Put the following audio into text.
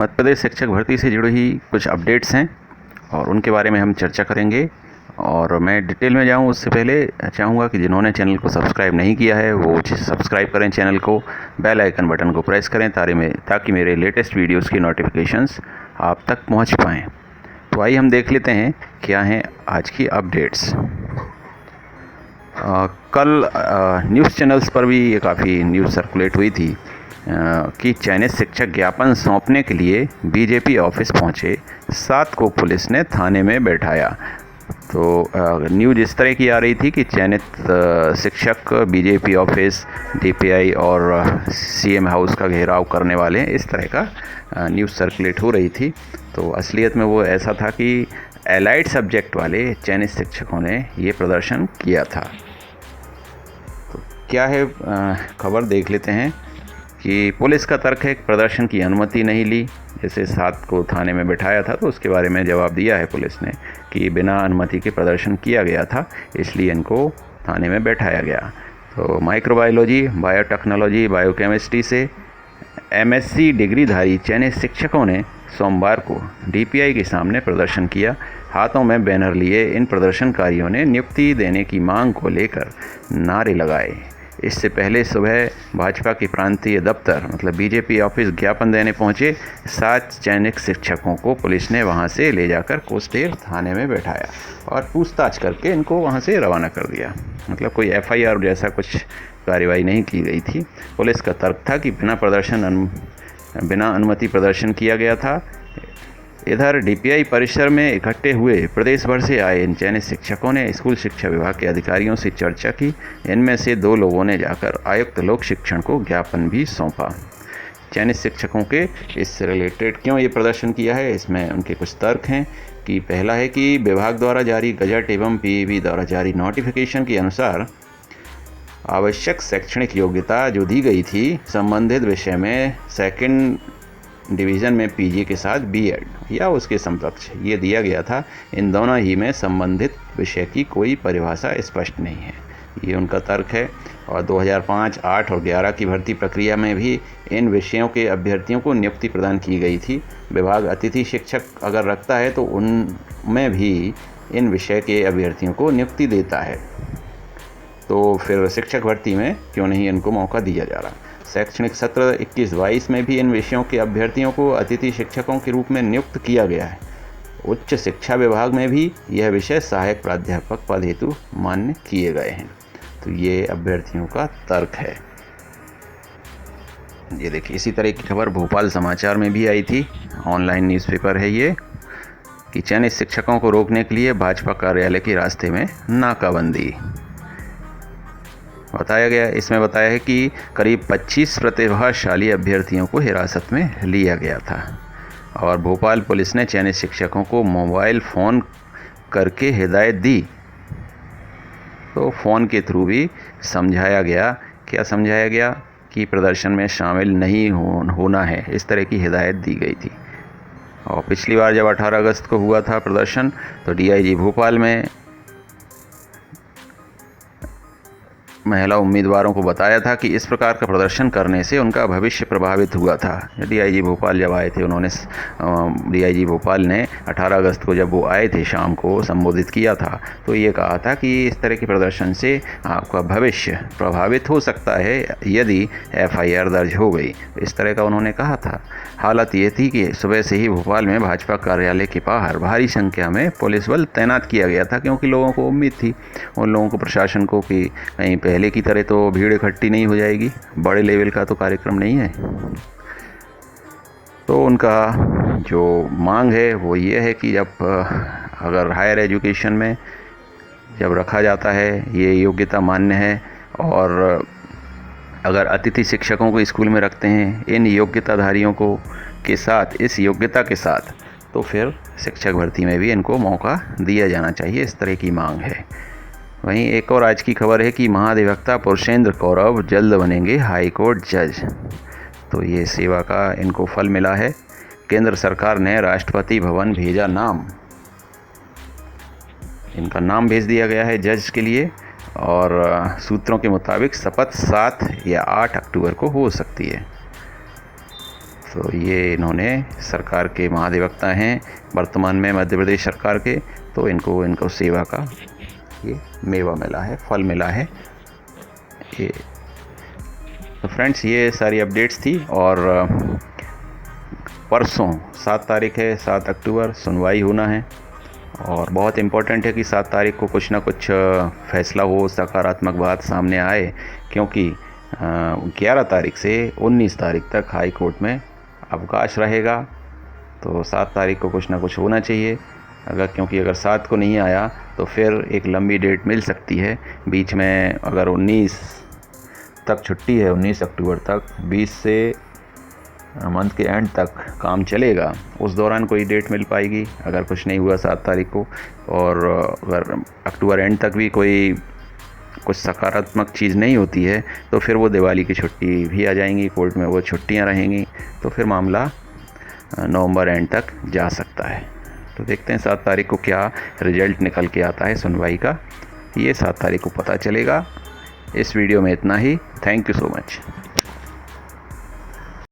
मध्य प्रदेश शिक्षक भर्ती से जुड़ी हुई कुछ अपडेट्स हैं और उनके बारे में हम चर्चा करेंगे। और मैं डिटेल में जाऊं उससे पहले चाहूँगा कि जिन्होंने चैनल को सब्सक्राइब नहीं किया है वो सब्सक्राइब करें चैनल को, बेल आइकन बटन को प्रेस करें ताकि मेरे लेटेस्ट वीडियोस की नोटिफिकेशंस आप तक पहुंच पाएँ। तो आइए हम देख लेते हैं क्या हैं आज की अपडेट्स। कल न्यूज़ चैनल्स पर भी ये काफ़ी न्यूज़ सर्कुलेट हुई थी कि चयनित शिक्षक ज्ञापन सौंपने के लिए बीजेपी ऑफिस पहुंचे, 7 को पुलिस ने थाने में बैठाया। तो न्यूज़ इस तरह की आ रही थी कि चयनित शिक्षक बीजेपी ऑफिस, डीपीआई और सीएम हाउस का घेराव करने वाले हैं, इस तरह का न्यूज़ सर्कुलेट हो रही थी। तो असलियत में वो ऐसा था कि एलाइड सब्जेक्ट वाले चयनित शिक्षकों ने ये प्रदर्शन किया था। तो क्या है खबर देख लेते हैं कि पुलिस का तर्क है कि प्रदर्शन की अनुमति नहीं ली। जैसे 7 को थाने में बैठाया था तो उसके बारे में जवाब दिया है पुलिस ने कि बिना अनुमति के प्रदर्शन किया गया था, इसलिए इनको थाने में बैठाया गया। तो माइक्रोबायोलॉजी, बायोटेक्नोलॉजी, बायोकेमिस्ट्री से एमएससी डिग्रीधारी चयनित शिक्षकों ने सोमवार को डीपीआई के सामने प्रदर्शन किया। हाथों में बैनर लिए इन प्रदर्शनकारियों ने नियुक्ति देने की मांग को लेकर नारे लगाए। इससे पहले सुबह भाजपा के प्रांतीय दफ्तर मतलब बीजेपी ऑफिस ज्ञापन देने पहुंचे 7 चयनित शिक्षकों को पुलिस ने वहां से ले जाकर कोस्टेर थाने में बैठाया और पूछताछ करके इनको वहां से रवाना कर दिया। मतलब कोई एफआईआर जैसा कुछ कार्रवाई नहीं की गई थी। पुलिस का तर्क था कि बिना अनुमति प्रदर्शन किया गया था। इधर डीपीआई परिसर में इकट्ठे हुए प्रदेश भर से आए इन चयनित शिक्षकों ने स्कूल शिक्षा विभाग के अधिकारियों से चर्चा की। इनमें से 2 लोगों ने जाकर आयुक्त लोक शिक्षण को ज्ञापन भी सौंपा। चयनित शिक्षकों के इससे रिलेटेड क्यों ये प्रदर्शन किया है, इसमें उनके कुछ तर्क हैं कि पहला है कि विभाग द्वारा जारी गजट एवं पीईबी द्वारा जारी नोटिफिकेशन के अनुसार आवश्यक शैक्षणिक योग्यता जो दी गई थी संबंधित विषय में सेकंड डिवीज़न में पीजी के साथ बीएड या उसके समकक्ष ये दिया गया था। इन दोनों ही में संबंधित विषय की कोई परिभाषा स्पष्ट नहीं है, ये उनका तर्क है। और 2005, 8 और 11 की भर्ती प्रक्रिया में भी इन विषयों के अभ्यर्थियों को नियुक्ति प्रदान की गई थी। विभाग अतिथि शिक्षक अगर रखता है तो उनमें भी इन विषय के अभ्यर्थियों को नियुक्ति देता है। तो फिर शिक्षक भर्ती में क्यों नहीं इनको मौका दिया जा रहा। शैक्षणिक सत्र 21-22 में भी इन विषयों के अभ्यर्थियों को अतिथि शिक्षकों के रूप में नियुक्त किया गया है। उच्च शिक्षा विभाग में भी यह विषय सहायक प्राध्यापक पद हेतु मान्य किए गए हैं। तो ये अभ्यर्थियों का तर्क है। ये देखिए, इसी तरह की खबर भोपाल समाचार में भी आई थी, ऑनलाइन न्यूज़पेपर है ये, कि चयनित शिक्षकों को रोकने के लिए भाजपा कार्यालय के रास्ते में नाकाबंदी इसमें बताया है कि करीब 25 प्रतिभाशाली अभ्यर्थियों को हिरासत में लिया गया था और भोपाल पुलिस ने चयनित शिक्षकों को मोबाइल फ़ोन करके हिदायत दी। तो फ़ोन के थ्रू भी समझाया गया कि प्रदर्शन में शामिल नहीं होना है, इस तरह की हिदायत दी गई थी। और पिछली बार जब 18 अगस्त को हुआ था प्रदर्शन तो डीआईजी भोपाल में महिला उम्मीदवारों को बताया था कि इस प्रकार का प्रदर्शन करने से उनका भविष्य प्रभावित हुआ था। डीआईजी भोपाल जब आए थे डीआईजी भोपाल ने 18 अगस्त को जब वो आए थे शाम को संबोधित किया था तो ये कहा था कि इस तरह के प्रदर्शन से आपका भविष्य प्रभावित हो सकता है यदि एफआईआर दर्ज हो गई, इस तरह का उन्होंने कहा था। हालत ये थी कि सुबह से ही भोपाल में भाजपा कार्यालय के बाहर भारी संख्या में पुलिस बल तैनात किया गया था, क्योंकि लोगों को उम्मीद थी, उन लोगों को, प्रशासन को, कि कहीं पहले की तरह तो भीड़ इकट्ठी नहीं हो जाएगी, बड़े लेवल का तो कार्यक्रम नहीं है। तो उनका जो मांग है वो ये है कि जब अगर हायर एजुकेशन में जब रखा जाता है ये योग्यता मान्य है और अगर अतिथि शिक्षकों को स्कूल में रखते हैं इन योग्यताधारियों को के साथ, इस योग्यता के साथ, तो फिर शिक्षक भर्ती में भी इनको मौका दिया जाना चाहिए, इस तरह की मांग है। वहीं एक और आज की खबर है कि महाधिवक्ता पुरुषेंद्र कौरव जल्द बनेंगे हाईकोर्ट जज। तो ये सेवा का इनको फल मिला है। केंद्र सरकार ने राष्ट्रपति भवन भेजा नाम, इनका नाम भेज दिया गया है जज के लिए और सूत्रों के मुताबिक शपथ 7 या 8 अक्टूबर को हो सकती है। तो ये इन्होंने सरकार के महाधिवक्ता हैं वर्तमान में मध्य प्रदेश सरकार के, तो इनको सेवा का ये मेवा मिला है, फल मिला है ये। तो फ्रेंड्स, ये सारी अपडेट्स थी। और परसों 7 तारीख है, 7 अक्टूबर सुनवाई होना है। और बहुत इम्पोर्टेंट है कि 7 तारीख को कुछ ना कुछ फैसला हो, सकारात्मक बात सामने आए, क्योंकि 11 तारीख से 19 तारीख तक हाई कोर्ट में अवकाश रहेगा। तो 7 तारीख को कुछ ना कुछ होना चाहिए, क्योंकि अगर 7 को नहीं आया तो फिर एक लंबी डेट मिल सकती है। बीच में अगर 19 तक छुट्टी है, 19 अक्टूबर तक, 20 से मंथ के एंड तक काम चलेगा, उस दौरान कोई डेट मिल पाएगी अगर कुछ नहीं हुआ 7 तारीख को। और अगर अक्टूबर एंड तक भी कोई कुछ सकारात्मक चीज़ नहीं होती है तो फिर वो दिवाली की छुट्टी भी आ जाएंगी, कोर्ट में वो छुट्टियां रहेंगी, तो फिर मामला नवंबर एंड तक जा सकता है। तो देखते हैं 7 तारीख को क्या रिजल्ट निकल के आता है सुनवाई का, ये 7 तारीख को पता चलेगा। इस वीडियो में इतना ही। Thank you so much.